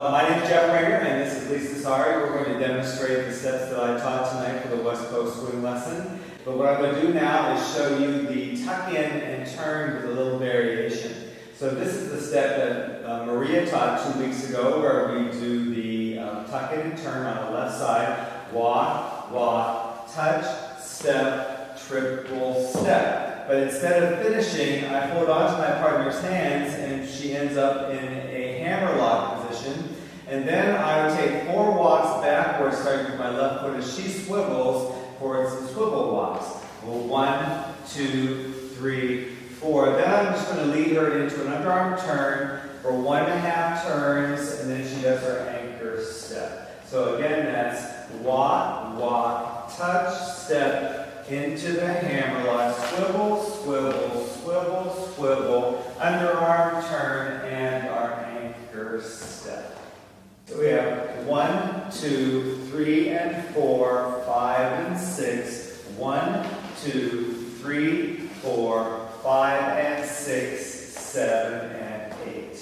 My name is Jeff Ranger, and this is Lisa Saari. We're going to demonstrate the steps that I taught tonight for the West Coast swing lesson. But what I'm going to do now is show you the tuck in and turn with a little variation. So this is the step that Maria taught 2 weeks ago, where we do the tuck in and turn on the left side. Walk, walk, touch, step, triple step. But instead of finishing, I hold on to my partner's hands, and she ends up in a hammerlock position. And then I would take 4 walks backwards, starting with my left foot as she swivels for some swivel walks. Well, 1, 2, 3, 4. Then I'm just going to lead her into an underarm turn for 1.5 turns, and then she does her anchor step. So again, that's walk, walk, touch, step, into the hammerlock, swivel, swivel, swivel, swivel, underarm turn, and our anchor step. So we have 1, 2, 3, and 4, 5, and 6. 1, 2, 3, 4, 5, and 6, 7, and 8.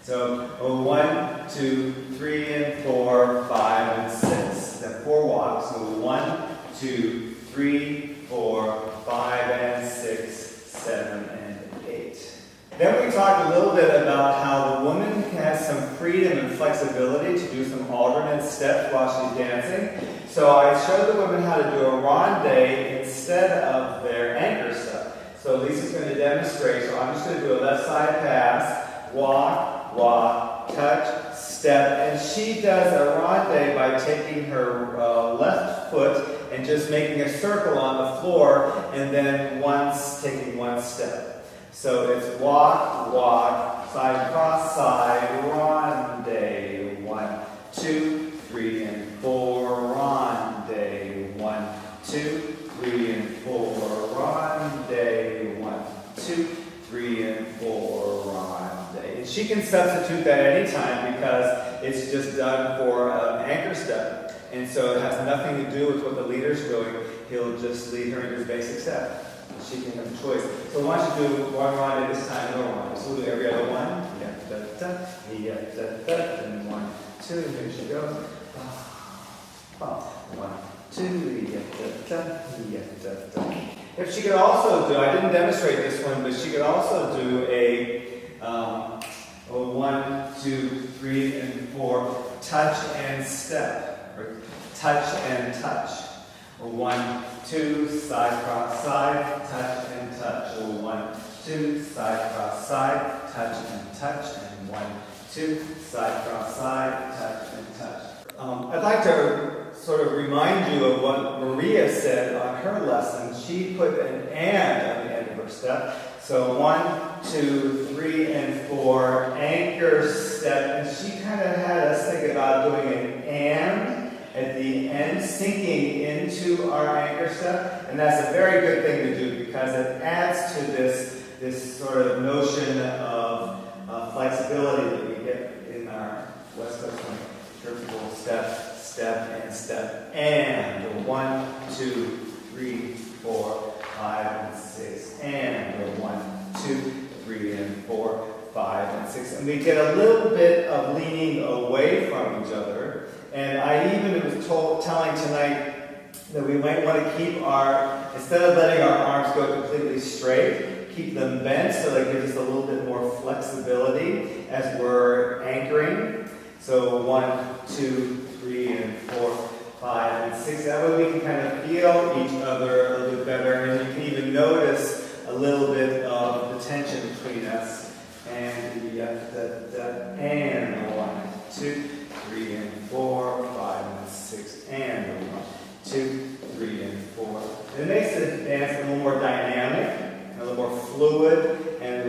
So 1, 2, 3, and 4, 5, and 6. Then 4 walks. So 1, 2, 3, 4, 5, and 6, 7, and 8. Then we talked a little bit about how the woman has some freedom and flexibility to do some alternate steps while she's dancing. So I showed the women how to do a ronde instead of their anchor step. So Lisa's going to demonstrate. So I'm just going to do a left side pass, walk, walk, touch, step, and she does a ronde by taking her left foot and just making a circle on the floor, and then once taking 1 step. So it's walk, walk, side cross side, ronde, 1, 2, 3, and 4, ronde, 1, 2, 3, and 4, ronde, 1, 2, 3, and 4, ronde. And she can substitute that anytime because it's just done for an anchor step. And so it has nothing to do with what the leader's doing. He'll just lead her into his basic step. She can have a choice. So why don't you do 1 ronde at this time, no ronde. So we'll do every other one. Yeah, da, da, yeah, da, da, and 1, 2, here she goes. 1, 2, yeah, da, da, yeah, da, da. If she could also do, I didn't demonstrate this one, but she could also do a 1, 2, 3, and 4, touch and step. Or touch and touch. Or 1, 2, side cross side, touch and touch. Or 1, 2, side cross side, touch and touch. And 1, 2, side cross side, touch and touch. I'd like to sort of remind you of what Maria said on her lesson. She put an and on the end of her step. So 1, 2, 3, and 4, anchor step. And she kind of had us think about doing an and at the end, sinking into our anchor step. And that's a very good thing to do because it adds to this sort of notion of flexibility that we get in our West Coast swing. Triple step, step, and step. And 1, 2, 3, 4, 5, and 6. And 1, 2, 3, and 4, 5, and 6. And we get a little bit of leaning away from each other. And I even was telling tonight that we might want to keep instead of letting our arms go completely straight, keep them bent so that gives us a little bit more flexibility as we're anchoring. So 1, 2, 3, and 4, 5, and 6. That way we can kind of feel each other a little bit better, and you can even notice a little bit of the tension between us. And and 1, 2, 3, and 4, 5, and 6, and 1, 2, 3, and 4. It makes the dance a little more dynamic, a little more fluid, and